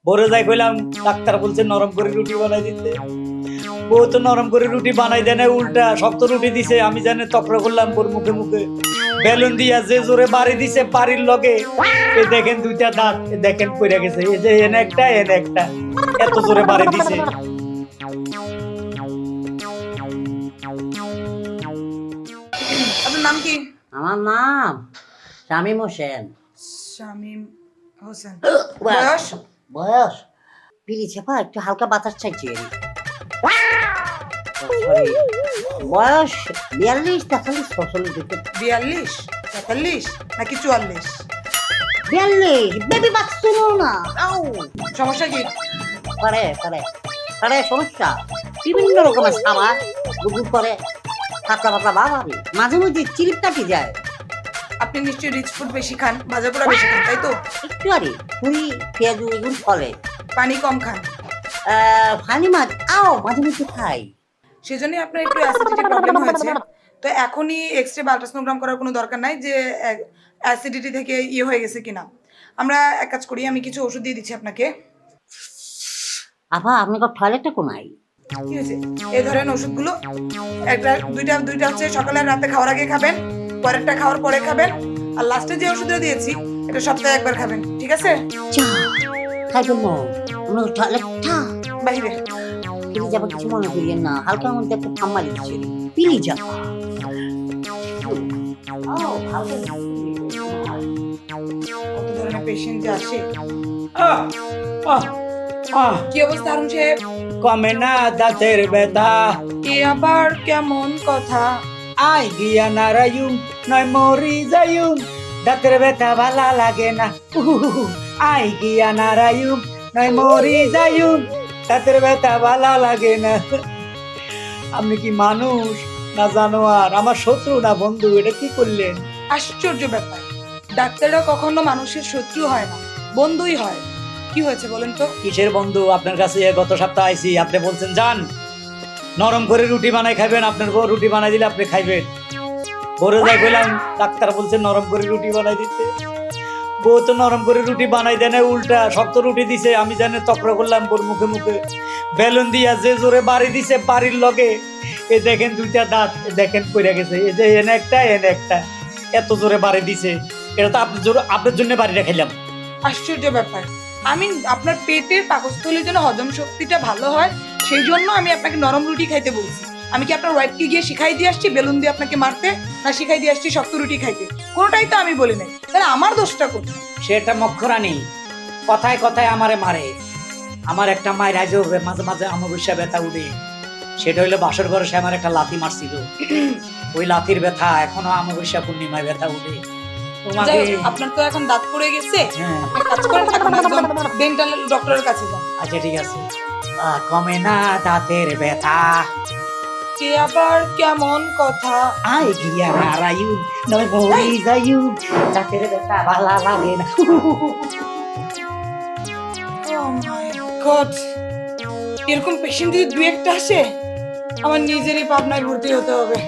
ভোরে যাই কইলাম, ডাক্তার বলছে নরম করে রুটি বানাই দিতে। ও তো নরম করে রুটি বানাই দেয় না, উল্টা শক্ত রুটি দিছে। আমি জানি তকরা করলাম ওর মুখে মুখে, বেলুন দিয়া যে জোরে বাড়ি দিছে বাড়ির লগে। এ দেখেন দুইটা দাঁত, এ দেখেন পড়ে গেছে, এই যে এনে একটা এনে একটা, এত জোরে বাড়ি দিছে। আপনার নাম কি? আমার নাম শামীম হোসেন। শামীম হোসেন। বয়স? বয়স পিলি চাপা একটু হালকা বাতাস চাইছি। সরি, বয়স 42, 43, 46। 42, 43 নাকি 44? 42, বেবি বাচ্চা না। আউ সমস্যা কি? পারে পারে পারে সমস্যা বিভিন্ন রকমের খাবার গুগুর করে, পাতলা পাতলা বাবারি, মাঝে মধ্যে চিলিপ কাটি যায়। আপনি নিশ্চয়ই রিচ ফুড বেশি খান, ভাজা পোড়া বেশি খান, তাই তো? একটু আরে পুরি পেঁয়াজু এগুলো ফলে। পানি কম খান, ফানি মাছ আও মাঝে মধ্যে খাই। সেজন্যই আপনার একটু অ্যাসিডিটি প্রবলেম হয়েছে। তো এখনই এক্সরে বা আল্ট্রাসোনোগ্রাম করার কোনো দরকার নাই যে অ্যাসিডিটি থেকে ইয়ে হয়ে গেছে কিনা। আমরা এক কাজ করি, আমি কিছু ওষুধ দিয়ে দিচ্ছি আপনাকে। আপা আপনি টয়লেটটা কোনাই? ঠিক আছে, এই ধরেন ওষুধগুলো একটা দুইটা হচ্ছে সকালে আর রাতে খাওয়ার আগে খাবেন, পরেরটা খাওয়ার পরে খাবেন, আর লাস্টে যে ওষুধটা দিয়েছি এটা সপ্তাহে একবার খাবেন, ঠিক আছে? চা খাইবেন না আমরা টয়লেটটা বাইরে পিলি যাবা, কিছু মনে করিয়েন না, হালকা মধ্যে একটা থাম্মা দিচ্ছে পিলি যাবা। কত ধরনের পেশেন্ট যে আসে। আহ, আহ, আহ, কি অবস্থা হারুন সাহেব? কমে না দাঁতের ব্যথা, এ আবার কেমন কথা? আই গিয়া নারায়ুম নয় মরি যায়ুম, দাঁতের ব্যথা ভালা লাগে না। আই গিয়া নারায়ুম নয় মরি যায়ুম, দাঁতের ব্যথা ভালা লাগে না। আপনি কি মানুষ না জানোয়ার? আমার শত্রু না বন্ধু? এটা কি করলেন? আশ্চর্য ব্যাপার, ডাক্তাররা কখনো মানুষের শত্রু হয় না, বন্ধুই হয়। কি হয়েছে বলেন তো? কিসের বন্ধু? আপনার কাছে গত সপ্তাহে আইছি, আপনি বলছেন যান নরম করে রুটি বানাই খাবেন, আপনার বউ রুটি বানাই দিলে আপনি খাইবেন। ভোরে যাই বললাম, ডাক্তার বলছে নরম করে রুটি বানাই দিতে। বউ তো নরম করে রুটি বানাই দেয় না, উল্টা শক্ত রুটি দিছে। আমি জানি তকরা করলাম ওর মুখে মুখে, বেলুন দিয়া যে জোরে বাড়ি দিছে বাড়ির লগে। এ দেখেন দুইটা দাঁত, এ দেখেন পড়ে গেছে, এই যে এনে একটা এনে একটা, এত জোরে বাড়ি দিছে। এটা তো আপনার জন্য বাড়িটা খাইলাম। আশ্চর্য ব্যাপার, আমি আপনার পেটের পাকস্থলীর জন্য হজম শক্তিটা ভালো হয়, সেই জন্য আমি আপনাকে নরম রুটি খাইতে বলছি। আমি কি আপনার ওয়াইফকে গিয়ে শিখাই দিয়ে আসছি বেলুন দিয়ে আপনাকে মারতে, না শিখাই দিয়ে আসছি শক্ত রুটি খাইতে? কোনোটাই তো আমি বলি নাই, তাহলে আমার দোষটা কোথায়? সেটা মক্ষরানি কথায় কথায় আমারে মারে। আমার একটা মায়ের আজও মাঝে মাঝে অমাবস্যা ব্যথা উঠে, সেটা হইলো বাসর ঘরে সে আমার একটা লাথি মারছিল। ওই লাথির ব্যথা এখনো অমাবস্যা পূর্ণিমায় ব্যথা উঠে। তোমাকে যাই হোক, আপনার তো এখন দাঁত পড়ে গেছে, হ্যাঁ, আপনি কাজ করেন, এখন একদম ডেন্টাল ডক্টরের কাছে যান। আচ্ছা ঠিক আছে। কমে না দাঁতের ব্যথা, কে আবার কেমন কথা? আই গিয়া নারায়ু নয় মরি যায়ু, দাঁতের ব্যথা ভালা লাগে না। Oh my God! এরকম পেশেন্ট যদি দু একটা আসে, আমার নিজেরই পাবনায় ভর্তি হতে হবে।